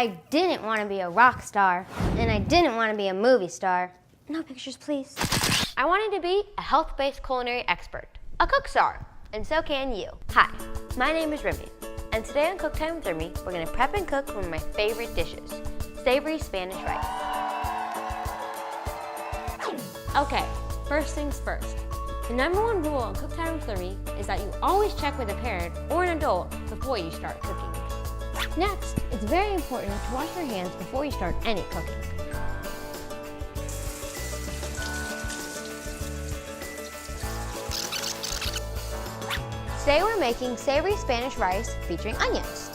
I didn't want to be a rock star, and I didn't want to be a movie star. No pictures, please. I wanted to be a health-based culinary expert, a cook star, and so can you. Hi, my name is Remmi, and today on Cook Time with Remmi, we're gonna prep and cook one of my favorite dishes, savory Spanish rice. Okay, first things first. The #1 rule on Cook Time with Remmi is that you always check with a parent or an adult before you start cooking. Next, it's very important to wash your hands before you start any cooking. Today we're making savory Spanish rice featuring onions.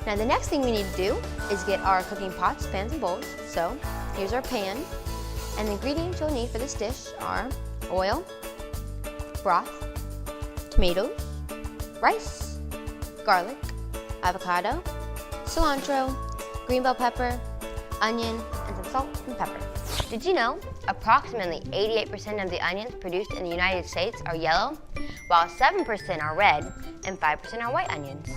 Now the next thing we need to do is get our cooking pots, pans, and bowls. So here's our pan, and the ingredients you'll need for this dish are oil, broth, tomatoes, rice, garlic, avocado, cilantro, green bell pepper, onion, and some salt and pepper. Did you know approximately 88% of the onions produced in the United States are yellow, while 7% are red and 5% are white onions?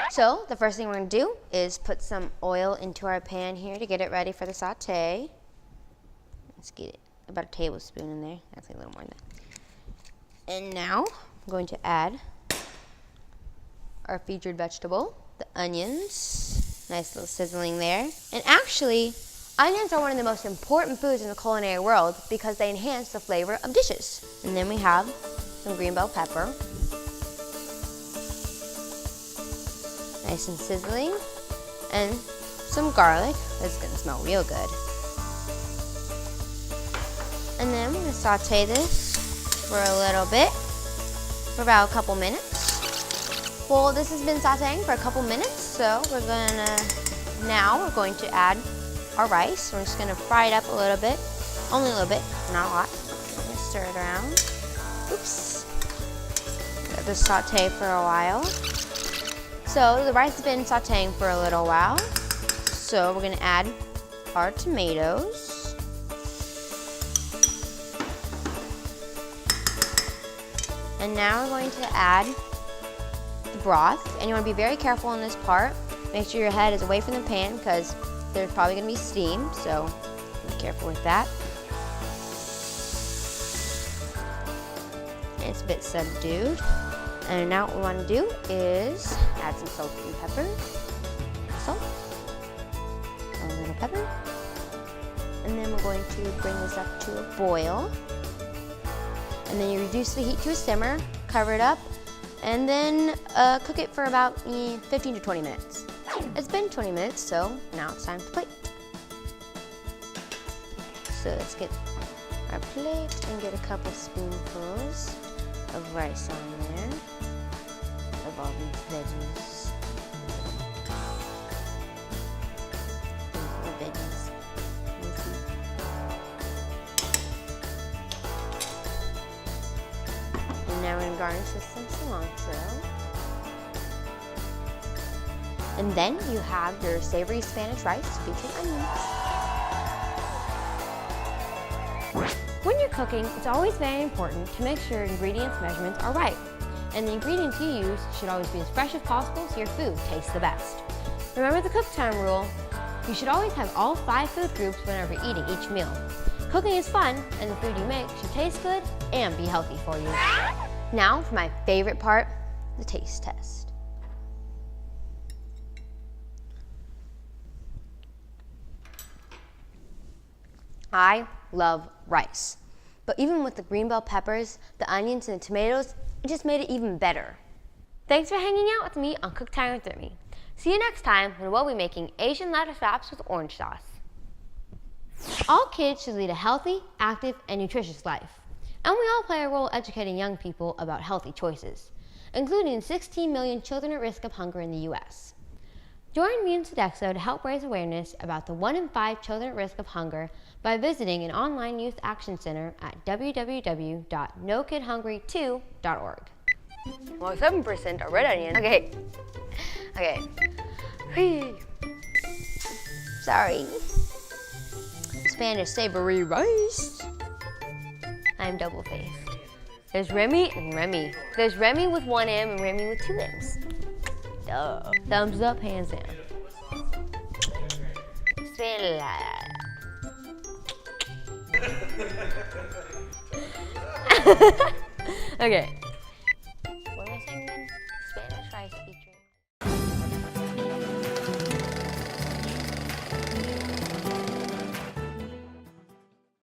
So the first thing we're gonna do is put some oil into our pan here to get it ready for the saute. Let's get about a tablespoon in there, actually a little more than that. And now I'm going to add our featured vegetable, the onions. Nice little sizzling there. And actually, onions are one of the most important foods in the culinary world because they enhance the flavor of dishes. And then we have some green bell pepper. Nice and sizzling. And some garlic. This is gonna smell real good. And then we're gonna saute this for a little bit, for about a couple minutes. Well, this has been sauteing for a couple minutes, so we're going to add our rice. We're just gonna fry it up a little bit, only a little bit, not a lot. I'm gonna stir it around. Oops. Let this saute for a while. So the rice has been sauteing for a little while. So we're gonna add our tomatoes. And now we're going to add the broth. And you wanna be very careful in this part. Make sure your head is away from the pan because there's probably gonna be steam, so be careful with that. And it's a bit subdued. And now what we wanna do is add some salt and pepper. Salt, a little pepper. And then we're going to bring this up to a boil. And then you reduce the heat to a simmer, cover it up, and then cook it for about 15 to 20 minutes. It's been 20 minutes, so now it's time to plate. So let's get our plate and get a couple spoonfuls of rice on there, of all these veggies. The veggies. And now we're gonna garnish with some cilantro. And then you have your savory Spanish rice featuring onions. When you're cooking, it's always very important to make sure ingredients measurements are right. And the ingredients you use should always be as fresh as possible so your food tastes the best. Remember the cook time rule. You should always have all 5 food groups whenever eating each meal. Cooking is fun, and the food you make should taste good and be healthy for you. Now for my favorite part, the taste test. I love rice, but even with the green bell peppers, the onions, and the tomatoes, it just made it even better. Thanks for hanging out with me on Cook Time with Remmi. See you next time when we'll be making Asian lettuce wraps with orange sauce. All kids should lead a healthy, active, and nutritious life. And we all play a role educating young people about healthy choices, including 16 million children at risk of hunger in the U.S. Join me in Sodexo to help raise awareness about the 1 in 5 children at risk of hunger by visiting an online youth action center at www.nokidhungry2.org. Well, 7% are red onions. Okay. Sorry. Spanish savory rice. I'm double-faced. There's Remmi and Remmi. There's Remmi with 1 M and Remmi with 2 M's. Duh. Thumbs up, hands down. Okay.